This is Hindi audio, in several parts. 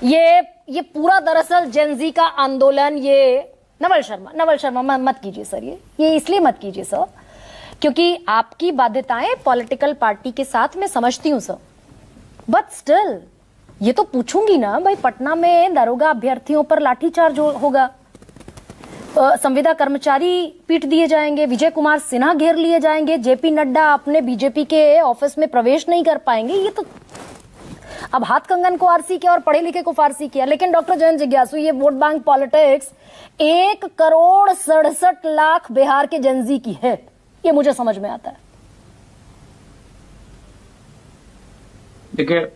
ये पूरा दरअसल जेनजी का आंदोलन, ये नवल शर्मा मत कीजिए सर, ये इसलिए मत कीजिए सर क्योंकि आपकी बाध्यताएं पॉलिटिकल पार्टी के साथ मैं समझती हूं सर, बट स्टिल ये तो पूछूंगी ना भाई, पटना में दारोगा अभ्यर्थियों पर लाठीचार्ज होगा, संविदा कर्मचारी पीट दिए जाएंगे, विजय कुमार सिन्हा घेर लिए जाएंगे, जेपी नड्डा अपने बीजेपी के ऑफिस में प्रवेश नहीं कर पाएंगे। ये तो अब हाथ कंगन को आरसी किया और पढ़े लिखे को फारसी किया। लेकिन डॉक्टर जयंत जिज्ञासु, ये वोट बैंक पॉलिटिक्स 1,67,00,000 बिहार के जेनजी की है, ये मुझे समझ में आता है। देखिए,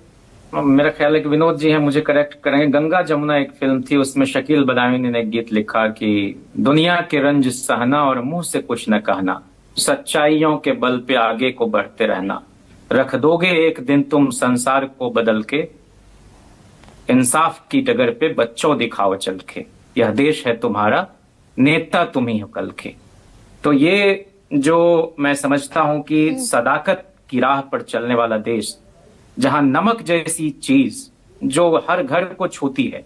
मेरा ख्याल है कि विनोद जी हैं, मुझे करेक्ट करेंगे। गंगा जमुना एक फिल्म थी, उसमें शकील बदायूनी ने एक गीत लिखा कि दुनिया के रंज सहना और मुंह से कुछ न कहना, सच्चाइयों के बल पे आगे को बढ़ते रहना, रख दोगे एक दिन तुम संसार को बदल के, इंसाफ की डगर पे बच्चों दिखाओ चल के, यह देश है तुम्हारा, नेता तुम ही हो कल के। तो ये जो मैं समझता हूं कि सदाकत की राह पर चलने वाला देश, जहां नमक जैसी चीज जो हर घर को छूती है,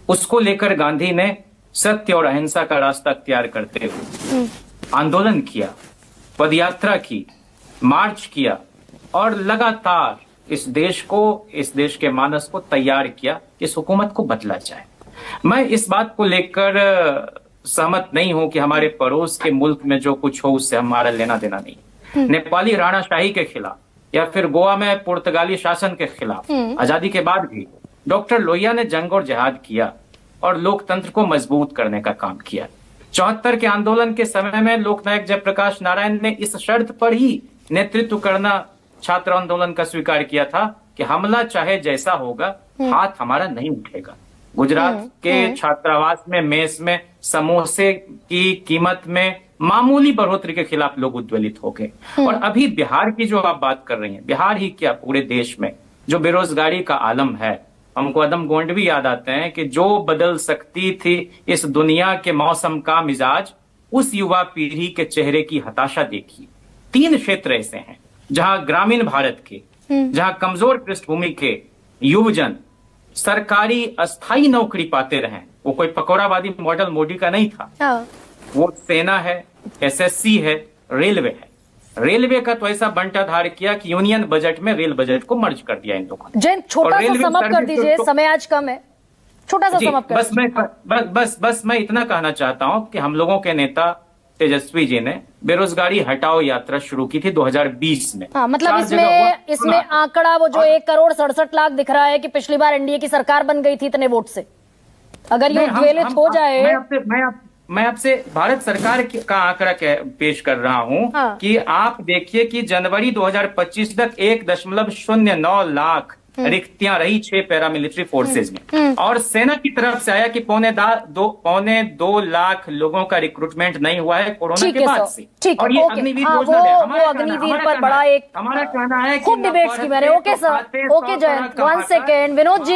उसको लेकर गांधी ने सत्य और अहिंसा का रास्ता अख्तियार करते हुए आंदोलन किया, पदयात्रा की, मार्च किया और लगातार इस देश के मानस को तैयार किया कि इस हुकूमत को बदला जाए। मैं इस बात को लेकर सहमत नहीं हूं कि हमारे पड़ोस के मुल्क में जो कुछ हो उससे हमारा लेना देना नहीं। नेपाली राणाशाही के खिलाफ या फिर गोवा में पुर्तगाली शासन के खिलाफ आजादी के बाद भी डॉक्टर लोहिया ने जंग और जिहाद किया और लोकतंत्र को मजबूत करने का काम किया। 74 के आंदोलन के समय में लोकनायक जयप्रकाश नारायण ने इस शर्त पर ही नेतृत्व करना छात्र आंदोलन का स्वीकार किया था कि हमला चाहे जैसा होगा, हाथ हमारा नहीं उठेगा। गुजरात के छात्रावास में मेस में समोसे की कीमत में मामूली बढ़ोतरी के खिलाफ लोग उद्वेलित हो गए। और अभी बिहार की जो आप बात कर रही हैं, बिहार ही क्या पूरे देश में जो बेरोजगारी का आलम है, हमको अदम गोंडवी याद आते हैं कि जो बदल सकती थी इस दुनिया के मौसम का मिजाज, उस युवा पीढ़ी के चेहरे की हताशा देखिए। 3 क्षेत्र ऐसे हैं जहां ग्रामीण भारत के, जहां कमजोर पृष्ठभूमि के युवजन सरकारी अस्थायी नौकरी पाते रहे। वो कोई पकौड़ावादी मॉडल मोदी का नहीं था, वो सेना है, एसएससी है, रेलवे है। रेलवे का तो ऐसा बंटाधार किया कि यूनियन बजट में रेल बजट को मर्ज कर दिया इन लोगों ने। जैन, छोटा सा समअप कर दीजिए, समय आज कम है, छोटा सा समअप कर बस मैं इतना कहना चाहता हूं कि हम लोगों के नेता तेजस्वी जी ने बेरोजगारी हटाओ यात्रा शुरू की थी 2020 में। हाँ, मतलब इसमें आंकड़ा वो जो 1,67,00,000 दिख रहा है कि पिछली बार एनडीए की सरकार बन गई थी इतने वोट से, अगर ये उद्वेलित हो जाए। मैं आपसे भारत सरकार का आंकड़ा पेश कर रहा हूं। हाँ। कि आप देखिए कि जनवरी 2025 तक 1.09 लाख रिक्तियां रही 6 पैरामिलिट्री फोर्सेज में, और सेना की तरफ से आया कि 2.25 लाख लोगों का रिक्रूटमेंट नहीं हुआ है कोरोना के बाद से। और ये अग्निवीर योजना वो अग्निवीर पर बड़ा एक हमारा कहना है खूब डिबेट्स की मैंने। Okay sir, okay Jayant, 1 second Vinod जी।